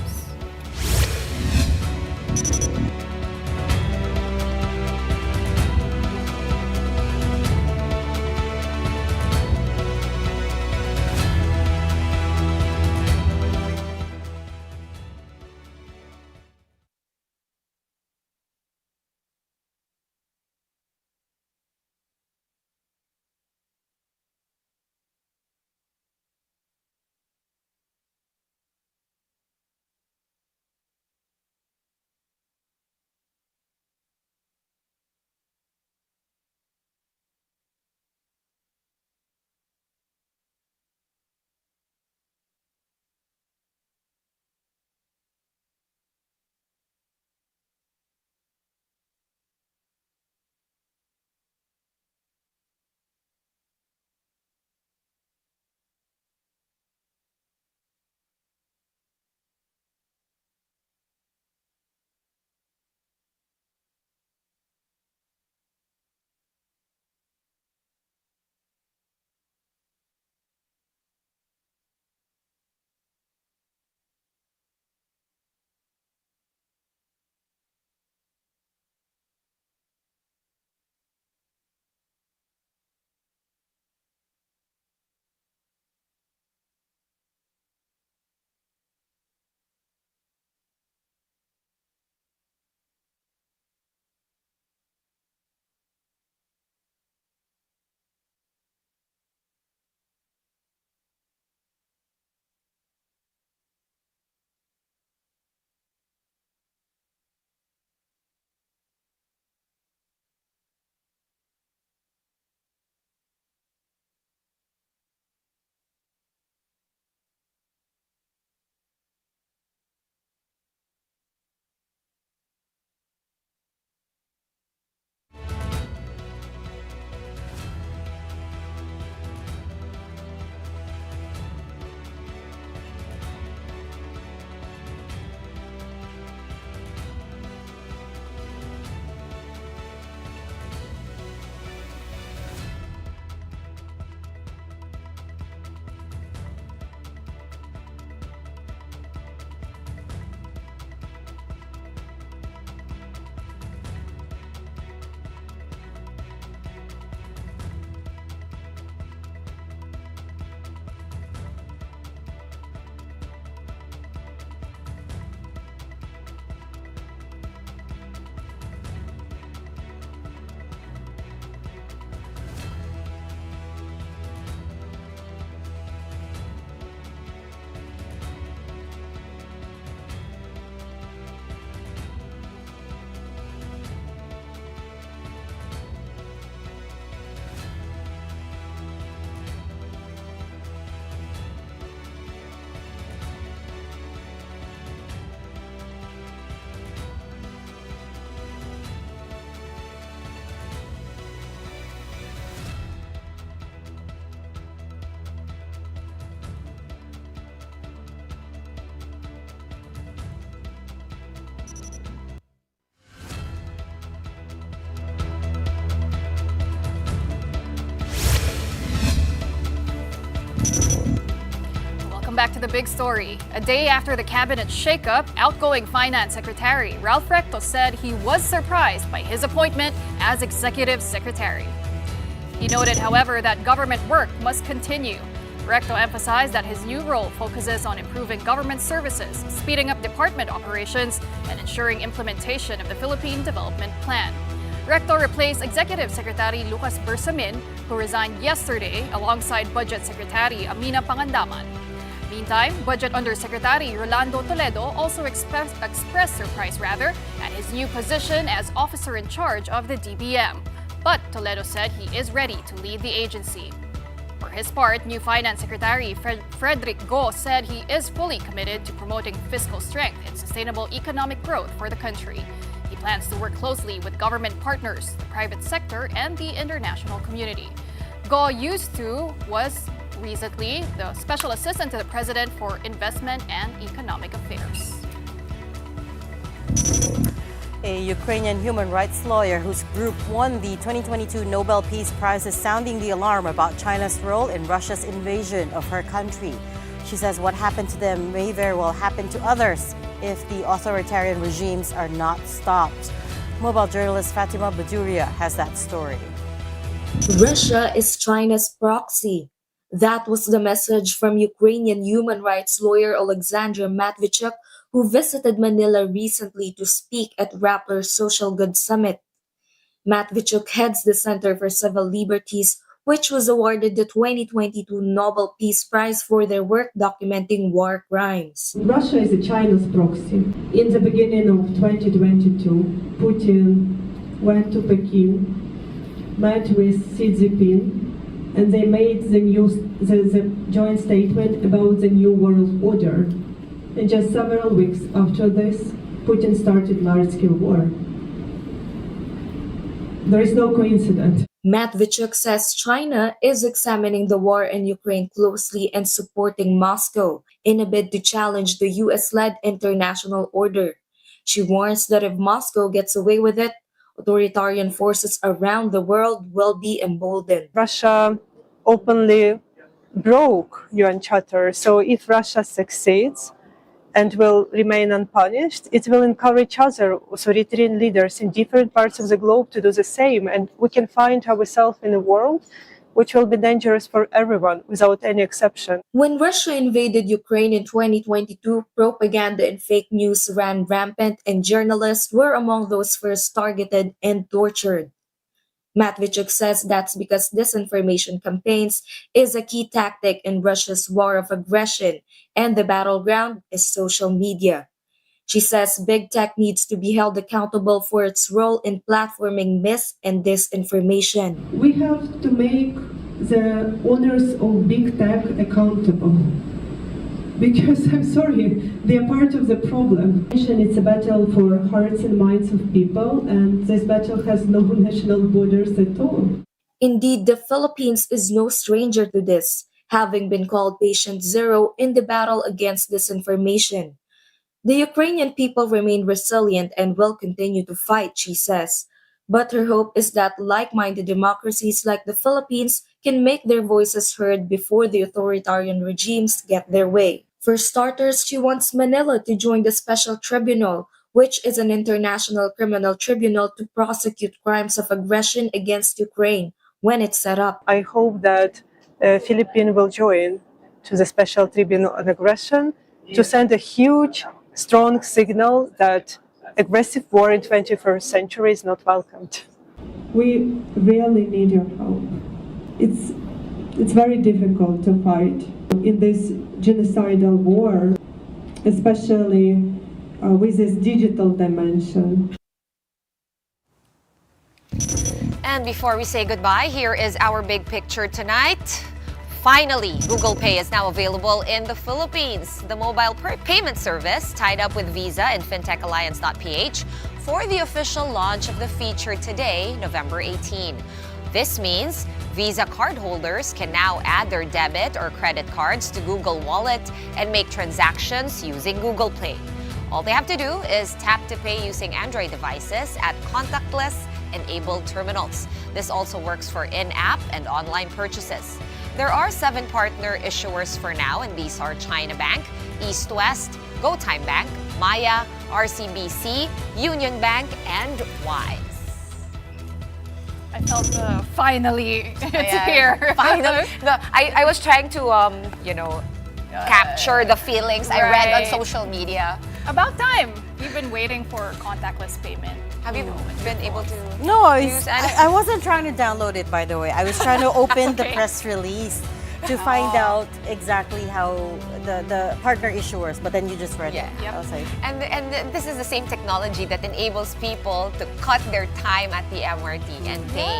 back to the big story. A day after the cabinet shakeup, outgoing Finance Secretary Ralph Recto said he was surprised by his appointment as Executive Secretary. He noted, however, that government work must continue. Recto emphasized that his new role focuses on improving government services, speeding up department operations, and ensuring implementation of the Philippine Development Plan. Recto replaced Executive Secretary Lucas Bersamin, who resigned yesterday alongside Budget Secretary Amina Pangandaman. Meantime, Budget Undersecretary Rolando Toledo also expressed surprise at his new position as officer in charge of the DBM. But Toledo said he is ready to lead the agency. For his part, new Finance Secretary Frederick Go said he is fully committed to promoting fiscal strength and sustainable economic growth for the country. He plans to work closely with government partners, the private sector, and the international community. Go was recently the Special Assistant to the President for Investment and Economic Affairs. A Ukrainian human rights lawyer whose group won the 2022 Nobel Peace Prize is sounding the alarm about China's role in Russia's invasion of her country. She says what happened to them may very well happen to others if the authoritarian regimes are not stopped. Mobile journalist Fatima Baduria has that story. Russia is China's proxy. That was the message from Ukrainian human rights lawyer Alexandra Matvichuk, who visited Manila recently to speak at Rappler's Social Goods Summit. Matvichuk heads the Center for Civil Liberties, which was awarded the 2022 Nobel Peace Prize for their work documenting war crimes. Russia is China's proxy. In the beginning of 2022, Putin went to Peking, met with Xi Jinping, and they made the joint statement about the new world order. And just several weeks after this, Putin started large-scale war. There is no coincidence. Matvichuk says China is examining the war in Ukraine closely and supporting Moscow in a bid to challenge the US-led international order. She warns that if Moscow gets away with it, authoritarian forces around the world will be emboldened. Russia openly broke UN Charter, so if Russia succeeds and will remain unpunished, it will encourage other authoritarian leaders in different parts of the globe to do the same, and we can find ourselves in a world which will be dangerous for everyone without any exception. When Russia invaded Ukraine in 2022, propaganda and fake news ran rampant, and journalists were among those first targeted and tortured. Matvichuk says that's because disinformation campaigns is a key tactic in Russia's war of aggression, and the battleground is social media. She says big tech needs to be held accountable for its role in platforming mis- and disinformation. We have to make the owners of big tech accountable. Because, I'm sorry, they are part of the problem. It's a battle for hearts and minds of people, and this battle has no national borders at all. Indeed, the Philippines is no stranger to this, having been called patient zero in the battle against disinformation. The Ukrainian people remain resilient and will continue to fight, she says. But her hope is that like-minded democracies like the Philippines can make their voices heard before the authoritarian regimes get their way. For starters, she wants Manila to join the Special Tribunal, which is an international criminal tribunal to prosecute crimes of aggression against Ukraine when it's set up. I hope that Philippines will join to the Special Tribunal on Aggression to send a huge, strong signal that aggressive war in 21st century is not welcomed. We really need your help. It's very difficult to fight in this genocidal war, especially with this digital dimension. And before we say goodbye, here is our big picture tonight. Finally, Google Pay is now available in the Philippines. The mobile payment service tied up with Visa and FinTechAlliance.ph for the official launch of the feature today, November 18. This means Visa cardholders can now add their debit or credit cards to Google Wallet and make transactions using Google Play. All they have to do is tap to pay using Android devices at contactless-enabled terminals. This also works for in-app and online purchases. There are 7 partner issuers for now, and these are China Bank, East West, GoTime Bank, Maya, RCBC, Union Bank, and Wise. I felt finally it's here. Finally. I was trying to, capture the feelings I read on Right. social media. About time. We've been waiting for contactless payment. Have you been able to No, use any? I wasn't trying to download it, by the way. I was trying to open the Okay. press release to find out exactly how the partner issuers, but then you just read it. Yep. I was like, And this is the same technology that enables people to cut their time at the MRT and pay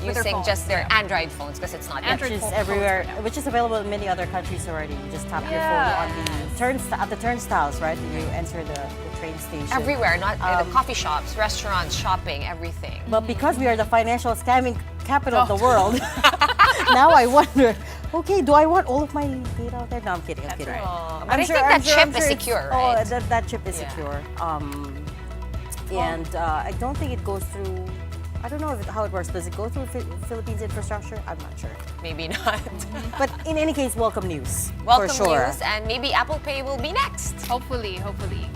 With their using phones, just their yeah. Android phones because it's not Android which is phones, everywhere, yeah. which is available in many other countries already. You just tap your phone on the at the turnstiles, right? And you enter the train station. everywhere, not the coffee shops, restaurants, shopping, everything. But because we are the financial scamming capital of the world, now I wonder, okay, do I want all of my data out there? No, I'm kidding. I'm kidding. But I think that chip is secure, right? Oh, that chip is secure. And I don't think it goes through. I don't know how it works. Does it go through Philippines infrastructure? I'm not sure. Maybe not. But in any case, welcome news. Welcome for sure. news, and maybe Apple Pay will be next. Hopefully.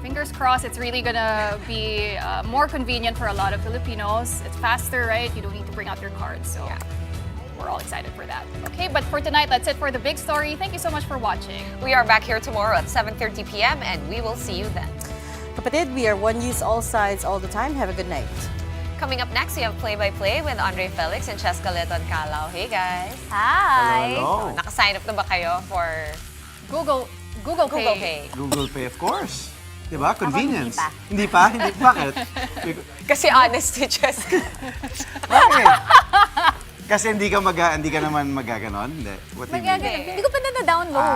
Fingers crossed, it's really gonna be more convenient for a lot of Filipinos. It's faster, right? You don't need to bring out your card, so we're all excited for that. Okay, but for tonight, that's it for the big story. Thank you so much for watching. We are back here tomorrow at 7:30 p.m. and we will see you then. Kapatid, we are one news, all sides, all the time. Have a good night. Coming up next, we have Play-by-Play with Andre Felix and Cheska Leton Calao. Hey guys! Hi! Hello. Naka-sign up na ba kayo for Google Pay? Google Pay, of course. Diba? Convenience. Hindi pa? Bakit? Kasi honest si Cheska. Bakit? Kasi hindi ka naman magaganon? Hindi. What do you mean? Hindi ko pa na-download.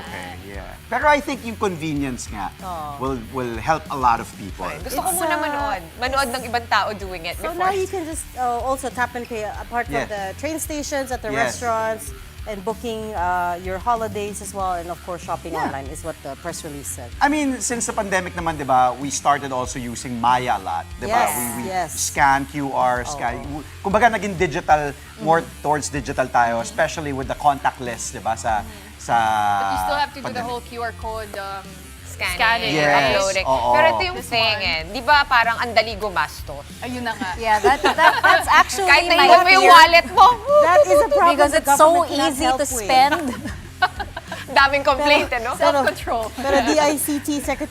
Okay. Yeah. Pero I think yung convenience nga will help a lot of people. Gusto ko muna manood ng ibang tao doing it So before. now you can just also tap and pay apart from the train stations, at the restaurants, and booking your holidays as well, and of course shopping online is what the press release said. I mean, since the pandemic naman, di ba, we started also using Maya a lot. Di ba? We scan QR, kumbaga naging digital, more towards digital tayo, especially with the contactless, di ba, sa But you still have to do the whole QR code scanning, Yes. uploading. Oo. Pero ito yung thing di ba parang ang dali gumastos? Ayun na nga. Yeah, that's actually Kahit my naiwan mo yung wallet mo. That is a problem because the it's so government cannot easy help to with. spend. Daming complaint, no? Self-control. Pero DICT Secretary